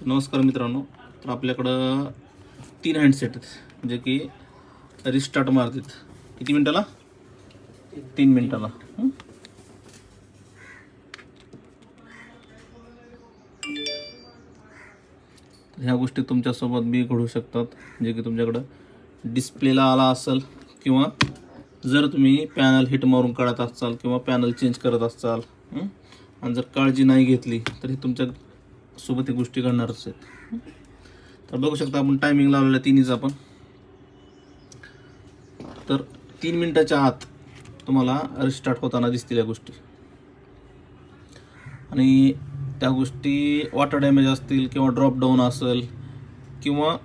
नमस्कार मित्रांनो. तर आपल्याकडं 3 हँडसेट आहेत जे की रिस्टार्ट मारतात. किती मिनिटाला? 3 मिनिटाला. ह्या गोष्टी तुमच्यासोबत बी घडू शकतात, जे की तुमच्याकडं डिस्प्लेला आला असेल किंवा जर तुम्ही पॅनल हिट मारून काढत असाल किंवा पॅनल चेंज करत असाल आणि जर काळजी नाही घेतली तर हे तुमच्यासोबत ही गोष्टी घडणारच आहेत. तर बघू शकता आपण टायमिंग लावलेलं आहे 3चा आपण. तर 3 मिनिटाच्या आत तुम्हाला रिस्टार्ट होताना दिसतील या गोष्टी. आणि त्या गोष्टी वॉटर डॅमेज असतील किंवा ड्रॉप डाऊन असेल किंवा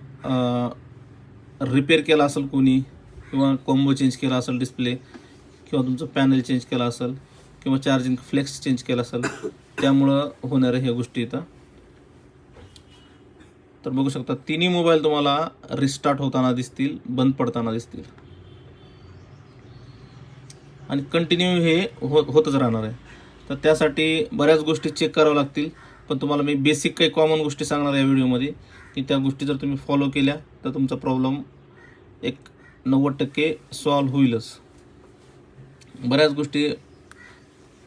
रिपेअर केला असेल कोणी किंवा कॉम्बो चेंज केला असेल डिस्प्ले किंवा तुमचं पॅनल चेंज केला असेल किंवा चार्जिंग फ्लेक्स चेंज केला असेल, त्यामुळं होणाऱ्या ह्या गोष्टी इथं. तर बघू शकता तिन्ही मोबाईल तुम्हाला रिस्टार्ट होताना दिसतील, बंद पडताना दिसतील आणि कंटिन्यू हे होतच राहणार आहे. तर त्यासाठी बऱ्याच गोष्टी चेक कराव्या लागतील, पण तुम्हाला मी बेसिक काही कॉमन गोष्टी सांगणार आहे या व्हिडिओमध्ये की त्या गोष्टी जर तुम्ही फॉलो केल्या तर तुमचा प्रॉब्लेम एक 90% सॉल्व्ह होईलच. बऱ्याच गोष्टी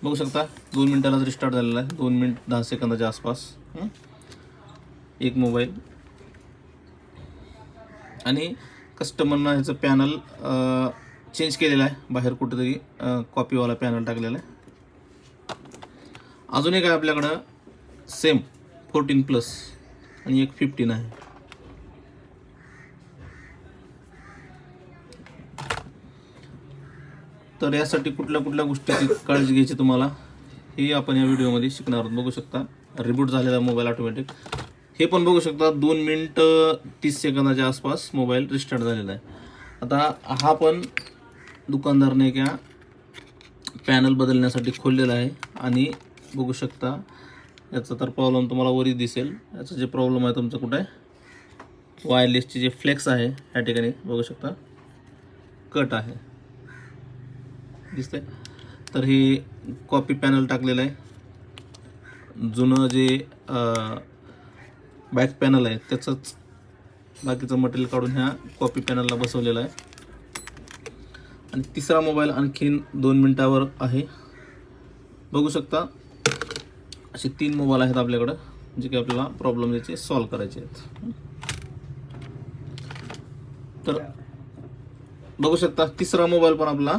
बघू शकता 2 मिनिटालाच रिस्टार्ट झालेला आहे, 2 मिनिट 10 सेकंदाच्या आसपास एक मोबाईल. आणि कस्टमरनं ह्याचं पॅनल चेंज केलेलं आहे, बाहेर कुठेतरी कॉपीवाला पॅनल टाकलेला आहे. अजून एक आहे आपल्याकडं सेम 14+ आणि एक 15 आहे. तर यासाठी कुठल्या कुठल्या गोष्टीची काळजी घ्यायची तुम्हाला हे आपण या व्हिडिओमध्ये शिकणार आहोत. बघू शकता रिबूट झालेला मोबाईल ऑटोमॅटिक. हे पण बघू शकता 2 मिनिट 30 सेकंदाच्या आसपास मोबाईल रिस्टार्ट झालेला आहे. आता हा पण दुकानदारने क्या पॅनल बदलण्यासाठी खोललेला आहे आणि बघू शकता याचा तर प्रॉब्लेम तुम्हाला वरी दिसेल. याचा जे प्रॉब्लेम आहे तुमचा कुठं आहे, वायरलेसचे जे फ्लेक्स आहे या ठिकाणी बघू शकता कट आहे, दिसतंय. तर हे कॉपी पॅनल टाकलेलं आहे. जुनं जे बॅक पॅनल आहे त्याचंच बाकीचं मटेरियल काढून ह्या कॉपी पॅनलला बसवलेलं आहे. आणि तिसरा मोबाईल आणखीन 2 मिनिटावर आहे. बघू शकता असे 3 मोबाईल आहेत आपल्याकडं जे की आपल्याला प्रॉब्लेम याचे सॉल्व्ह करायचे आहेत. तर बघू शकता तिसरा मोबाईल पण आपला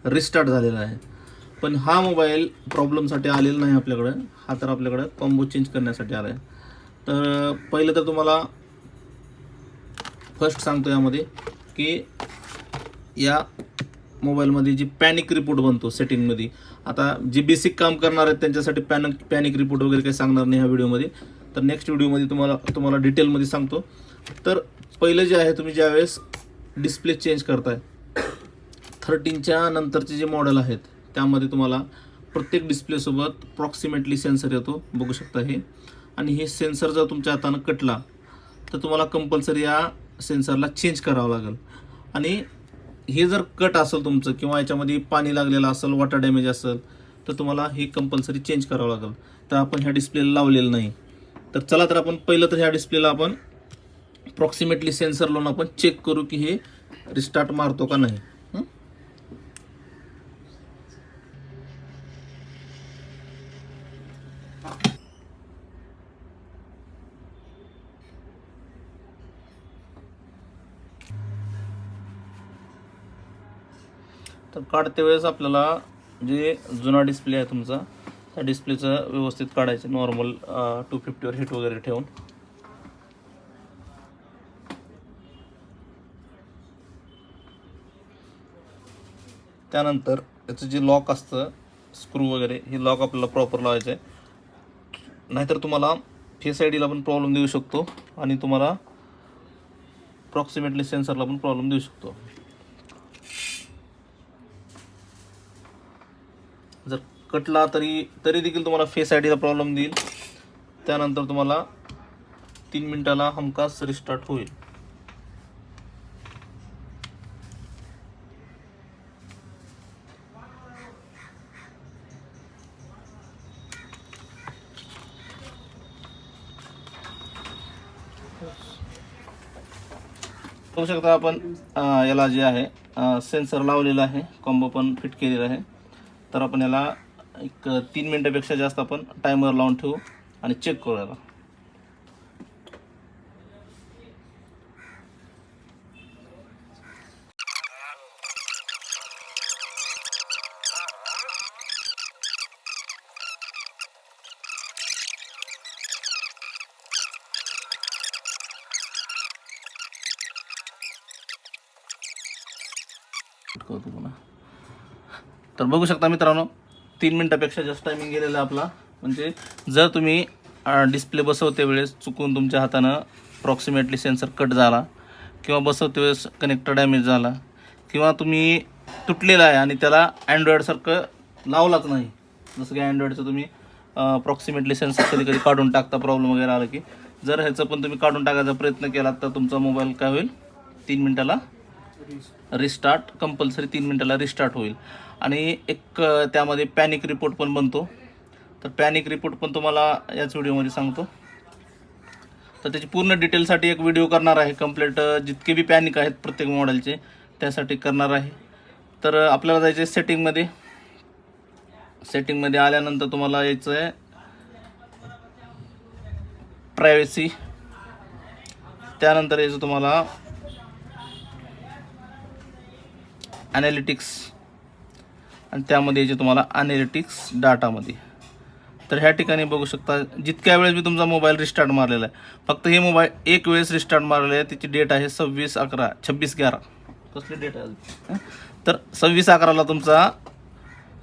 रिस्टार्ट झालेला आहे, पण हा मोबाईल प्रॉब्लेमसाठी आलेला नाही आपल्याकडं. हा तर आपल्याकडं कॉम्बो चेंज करण्यासाठी आला आहे. तर पहिलं तर तुम्हाला फर्स्ट सांगतो यामध्ये की या मोबाईलमध्ये जी पॅनिक रिपोर्ट बनतो सेटिंगमध्ये, आता जे बेसिक काम करणार आहेत त्यांच्यासाठी पॅनिक रिपोर्ट वगैरे काही सांगणार नाही ह्या व्हिडिओमध्ये. तर नेक्स्ट व्हिडिओमध्ये तुम्हाला डिटेलमध्ये सांगतो. तर पहिलं जे आहे, तुम्ही ज्यावेळेस डिस्प्ले चेंज करताय 13च्या नंतरचे जे मॉडेल आहेत त्यामध्ये तुम्हाला प्रत्येक डिस्प्लेसोबत प्रॉक्सिमेटली सेन्सर येतो, बघू शकता हे. आणि हे सेन्सर जर तुमच्या हातानं कटला तर तुम्हाला कंपल्सरी या सेन्सरला चेंज करावं लागेल. आणि हे जर कट असेल तुमचं किंवा याच्यामध्ये पाणी लागलेलं असेल, वॉटर डॅमेज असेल, तर तुम्हाला हे कंपल्सरी चेंज करावं लागेल. तर आपण ह्या डिस्प्लेला लावलेलं नाही. तर चला तर आपण पहिलं तर ह्या डिस्प्लेला आपण प्रॉक्सिमेटली सेन्सर लावून आपण चेक करू की हे रिस्टार्ट मारतो का नाही. तर काढते वेळेस आपल्याला जे जुना डिस्प्ले आहे तुमचा त्या डिस्प्लेचं व्यवस्थित काढायचं, नॉर्मल 250वर हिट वगैरे ठेवून. त्यानंतर याचं जे लॉक असतं स्क्रू वगैरे, हे लॉक आपल्याला प्रॉपर लावायचं आहे, नाहीतर तुम्हाला फेस आय डीला पण प्रॉब्लेम देऊ शकतो आणि तुम्हाला प्रॉक्सिमेटली सेन्सरला पण प्रॉब्लेम देऊ शकतो. जर कटला तरी देखील तुम्हाला फेस आय डीला प्रॉब्लेम देईल. त्यानंतर तुम्हाला 3 मिनिटाला हमखास रिस्टार्ट होईल. बघू शकता आपण याला जे आहे सेन्सर लावलेला आहे, कॉम्बो पण फिट केलेला आहे. तर आपण याला एक 3 मिनिटापेक्षा जास्त आपण टायमर लावून ठेवू आणि चेक करू याला. तर बघू शकता मित्रांनो, 3 मिनिटापेक्षा जास्त टायमिंग गेलेला आपला. म्हणजे जर तुम्ही डिस्प्ले बसवते वेळेस चुकून तुमच्या हातानं अप्रॉक्सिमेटली सेन्सर कट झाला किंवा बसवते वेळेस कनेक्टर डॅमेज झाला किंवा तुम्ही तुटलेला आहे आणि त्याला अँड्रॉईडसारखं लावलाच नाही, जसं की अँड्रॉईडचं तुम्ही अप्रॉक्सिमेटली सेन्सर कधी कधी काढून टाकता प्रॉब्लेम वगैरे आला की, जर ह्याचं पण तुम्ही काढून टाकायचा प्रयत्न केला तर तुमचा मोबाईल काय होईल, 3 मिनिटाला रिस्टार्ट, कंपल्सरी 3 मिनिटाला रिस्टार्ट होईल. आणि एक त्यामध्ये पॅनिक रिपोर्ट पण बनतो. तर पॅनिक रिपोर्ट पण तुम्हाला याच व्हिडिओमध्ये सांगतो. तर त्याची पूर्ण डिटेलसाठी एक व्हिडिओ करणार आहे, कंप्लीट जितके बी पॅनिक आहेत प्रत्येक मॉडेलचे त्यासाठी करणार आहे. तर आपल्याला जायचं आहे सेटिंगमध्ये. सेटिंगमध्ये आल्यानंतर तुम्हाला यायचं आहे प्रायव्हसी, त्यानंतर यायचं तुम्हाला ॲनालिटिक्स आणि त्यामध्ये यायचे तुम्हाला ॲनालिटिक्स डाटामध्ये. तर ह्या ठिकाणी बघू शकता जितक्या वेळेस मी तुमचा मोबाईल रिस्टार्ट मारलेला आहे, फक्त हे मोबाईल एक वेळेस रिस्टार्ट मारलेला आहे, त्याची डेट आहे 26/11 कसली डेट आहे, तर 26/11ला तुमचा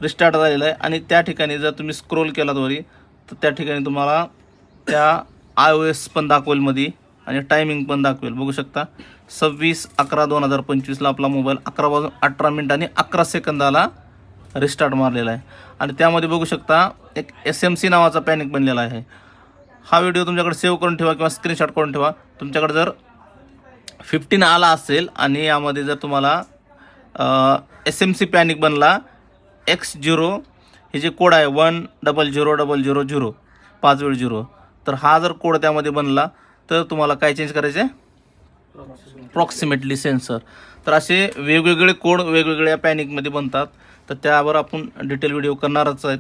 रिस्टार्ट झालेला आहे. आणि त्या ठिकाणी जर तुम्ही स्क्रोल केलात वरी तर त्या ठिकाणी तुम्हाला त्या iOS पण दाखवेल मध्ये आणि टायमिंग पण दाखवेल. बघू शकता 26/11/2025ला आपला मोबाईल 11:18 आणि 11 सेकंदाला रिस्टार्ट मारलेला आहे. आणि त्यामध्ये बघू शकता एक SMC नावाचा पॅनिक बनलेला आहे. हा व्हिडिओ तुमच्याकडे सेव्ह करून ठेवा किंवा स्क्रीनशॉट करून ठेवा. तुमच्याकडे जर 15 आला असेल आणि यामध्ये जर तुम्हाला SMC पॅनिक बनला X0, हे जे कोड आहे 100000 5 वेळ 0, तर हा जर कोड त्यामध्ये बनला तर तुम्हाला काय चेंज करायचे आहे, अप्रॉक्सिमेटली सेन्सर. तर असे वेगवेगळे कोड वेगवेगळ्या पॅनिकमध्ये बनतात. तर त्यावर आपण डिटेल व्हिडिओ करणारच आहेत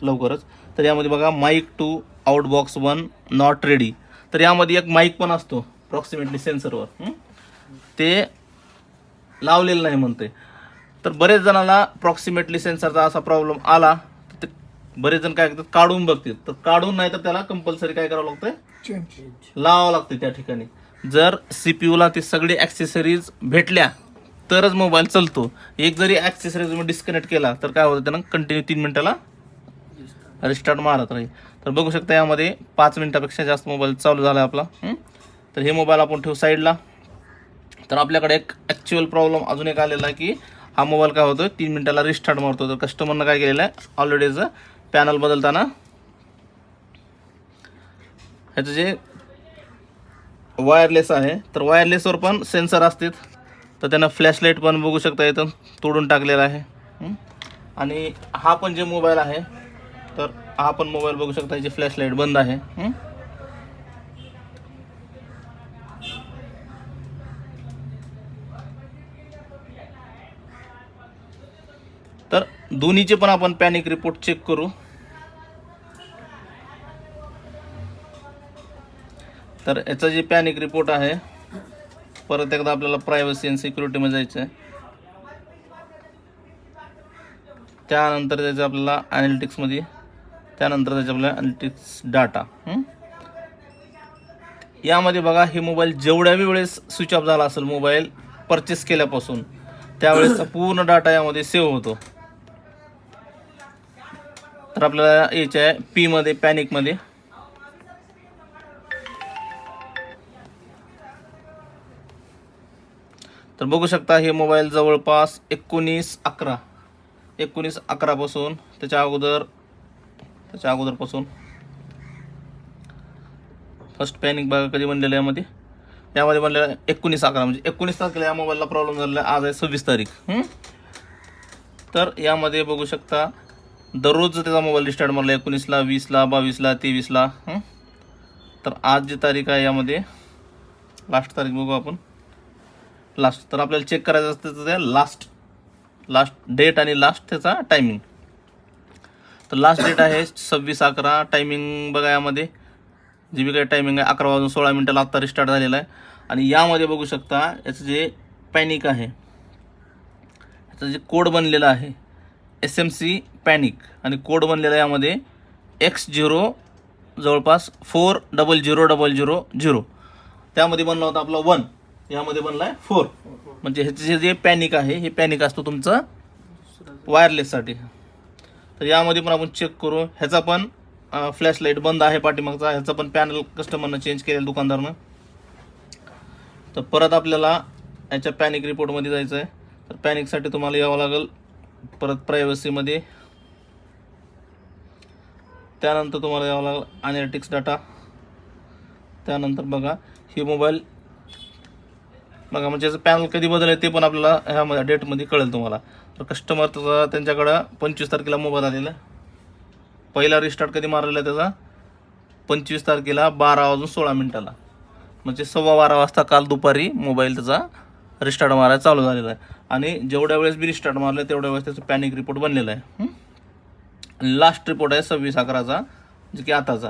लवकरच. तर यामध्ये बघा माईक 2 आउटबॉक्स 1 नॉट रेडी. तर यामध्ये एक माईक पण असतो अप्रॉक्सिमेटली सेन्सरवर, ते लावलेलं नाही म्हणते. तर बरेच जणांना अप्रॉक्सिमेटली सेन्सरचा असा प्रॉब्लेम आला तर बरेच जण काय करतात, काढून बघतात. तर काढून नाही तर त्याला कंपल्सरी काय करावं लागतं, लावावं लागते त्या ठिकाणी. जर CPUला ते सगळे ॲक्सेसरीज भेटल्या तरच मोबाईल चालतो. एक जरी ॲक्सेसरीज तुम्ही डिस्कनेक्ट केला तर काय होतं, त्यानं कंटिन्यू 3 मिनिटाला रिस्टार्ट मारत राहील. तर बघू शकता यामध्ये 5 मिनिटापेक्षा जास्त मोबाईल चालू झाला आपला. तर हे मोबाईल आपण ठेवू साईडला. तर आपल्याकडे एक ॲक्च्युअल प्रॉब्लेम अजून एक आलेला आहे की हा मोबाईल काय होतो 3 मिनिटाला रिस्टार्ट मारतो. तर कस्टमरनं काय केलेलं आहे, ऑलरेडीच पॅनल बदलताना ह्याचं जे वायरलेस आहे तर वायरलेसवर पण सेन्सर असतात. तर त्यांना फ्लॅशलाईट पण बघू शकता इथं तोडून टाकलेला आहे. आणि हा पण जे मोबाईल आहे तर हा पण मोबाईल बघू शकता याची फ्लॅशलाईट बंद आहे. तर दोन्हीचे पण आपण पॅनिक रिपोर्ट चेक करू. तर याचा जे पॅनिक रिपोर्ट आहे, परत एकदा आपल्याला प्रायव्हसी अँड सिक्युरिटीमध्ये जायचं आहे. त्यानंतर त्याचं आपल्याला ॲनालिटिक्समध्ये, त्यानंतर त्याच्या आपल्याला ॲनालिटिक्स डाटा. यामध्ये बघा हे मोबाईल जेवढ्या वेळेस स्विच ऑफ झाला असेल मोबाईल परचेस केल्यापासून त्यावेळेसचा पूर्ण डाटा यामध्ये सेव्ह होतो. तर आपल्याला यायचं आहे P-मध्ये, पॅनिकमध्ये. तर बघू शकता हे मोबाईल जवळपास 19/11 पासून त्याच्या अगोदरपासून फर्स्ट पॅनिक बघा कधी बनलेलं यामध्ये बनलेलं 19/11 म्हणजे 19 तारखेला या मोबाईलला प्रॉब्लेम झालेला. आज आहे 26 तारीख. तर यामध्ये बघू शकता दररोज त्याचा मोबाईल रिस्टार्ट मारला 19ला, 20ला, 22ला, 23ला. तर आज जी तारीख आहे यामध्ये लास्ट तारीख बघू आपण. लास्ट तर आपल्याला चेक करायचं असतं त्या लास्ट डेट आणि लास्ट त्याचा टायमिंग. तर लास्ट डेट आहे 26/11. टायमिंग बघा यामध्ये जी बी काही टायमिंग आहे 11:16 आत्ता रिस्टार्ट झालेला आहे. आणि यामध्ये बघू शकता याचं जे पॅनिक आहे, याचं जे कोड बनलेला आहे SMC पॅनिक, आणि कोड बनलेला आहे यामध्ये X0 जवळपास 40000. त्यामध्ये बनला होता आपला 1, यामध्ये बनला आहे 4. म्हणजे ह्याचे जे पॅनिक आहे हे पॅनिक असतो तुमचं वायरलेससाठी. तर यामध्ये पण आपण चेक करू. ह्याचा पण फ्लॅश लाईट बंद आहे पाठीमागचा, ह्याचा पण पॅनल कस्टमरनं चेंज केलेलं दुकानदारनं. तर परत आपल्याला याच्या पॅनिक रिपोर्टमध्ये जायचं आहे. तर पॅनिकसाठी तुम्हाला यावं लागेल परत प्रायव्हसीमध्ये, त्यानंतर तुम्हाला यावं लागेल अनॅलिटिक्स डाटा. त्यानंतर बघा ही मोबाईल बघा, म्हणजे याचं पॅनल कधी बदललं ते पण आपल्याला ह्या डेटमध्ये कळेल तुम्हाला. तर कस्टमरचा त्यांच्याकडं 25 तारखेला मोबाईल आलेला आहे. पहिला रिस्टार्ट कधी मारलेला आहे त्याचा 25 तारखेला 12:16. म्हणजे 12:15 वाजता काल दुपारी मोबाईल त्याचा रिस्टार्ट मारायला चालू झालेला आहे. आणि जेवढ्या वेळेस बी रिस्टार्ट मारलं तेवढ्या वेळेस त्याचं पॅनिक रिपोर्ट बनलेला आहे. लास्ट रिपोर्ट आहे 26/11चा, जे की आताचा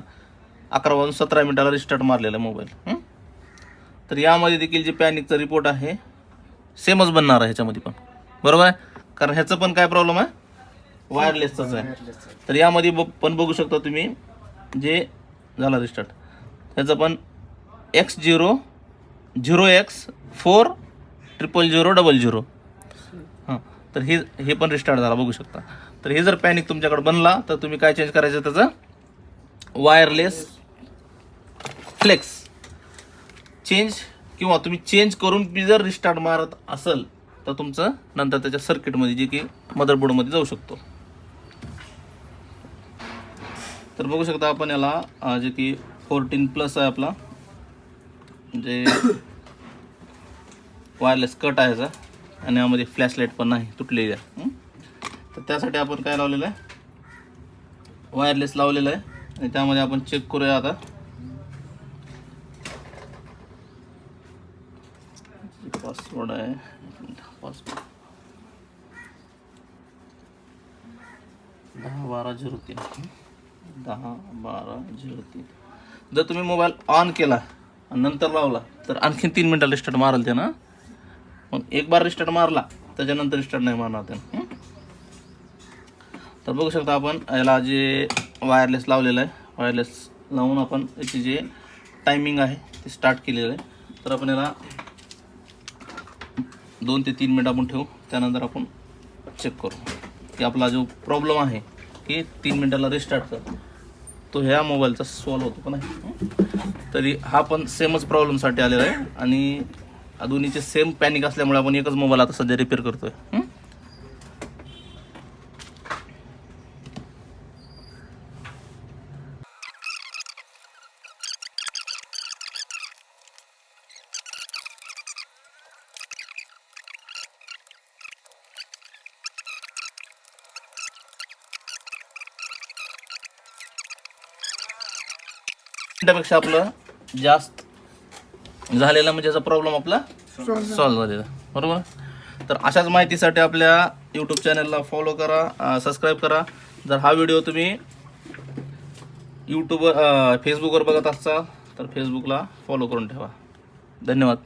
11:17 रिस्टार्ट मारलेला आहे मोबाईल. तर यामध्ये देखील जे पॅनिकचा रिपोर्ट आहे सेमच बनणार आहे ह्याच्यामध्ये पण, बरोबर आहे. कारण ह्याचं पण काय प्रॉब्लेम आहे, वायरलेसचाच आहे. तर यामध्ये पण बघू शकता तुम्ही जे झाला रिस्टार्ट, ह्याचं पण X0 0X4000000. हां, तर हे पण रिस्टार्ट झाला बघू शकता. तर हे जर पॅनिक तुमच्याकडे बनला तर तुम्ही काय चेंज करायचं, त्याचं वायरलेस फ्लेक्स चेंज, किंवा तुम्ही चेंज करून जर रिस्टार्ट मारत असेल तर तुमचं नंतर त्याच्या सर्किटमध्ये जे की मदरबोर्डमध्ये जाऊ शकतो. तर बघू शकता आपण याला जे की 14+ आहे आपला, म्हणजे वायरलेस कट आहे याचा, आणि यामध्ये फ्लॅश लाईट पण नाही, तुटलेली आहे. तर त्यासाठी आपण काय लावलेलं आहे, वायरलेस लावलेलं आहे. आणि त्यामध्ये आपण चेक करूया आता. पासवर्ड आहे, पासवर्ड 10-12-03 10-12-03. जर तुम्ही मोबाईल ऑन केला आणि नंतर लावला तर आणखीन 3 मिनिटाला रिस्टार्ट मारल त्यानं. मग एक बार रिस्टार्ट मारला त्याच्यानंतर रिस्टार्ट नाही मारणार त्यानं. तर बघू शकता आपण याला जे वायरलेस लावलेलं आहे, वायरलेस लावून आपण याची जे टायमिंग आहे ते स्टार्ट केलेलं आहे. तर आपण याला 2 ते 3 मिनिट आपण ठेवू, त्यानंतर आपण चेक करू की आपला जो प्रॉब्लेम आहे की 3 मिनिटाला रिस्टार्ट कर, तो ह्या मोबाईलचा सॉल्व होतो का नाही. तरी हा पण सेमच प्रॉब्लेमसाठी आलेला आहे, आणि दोन्हीचे सेम पॅनिक असल्यामुळे आपण एकच मोबाईल आता सध्या रिपेअर करतोय. मिनिटापेक्षा आपलं जास्त झालेला म्हणजे याचा प्रॉब्लेम आपला सॉल्व झालेला, बरोबर. तर अशाच माहितीसाठी आपल्या यूट्यूब चॅनलला फॉलो करा, सबस्क्राईब करा. जर हा व्हिडिओ तुम्ही फेसबुकवर बघत असाल तर फेसबुकला फॉलो करून ठेवा. धन्यवाद.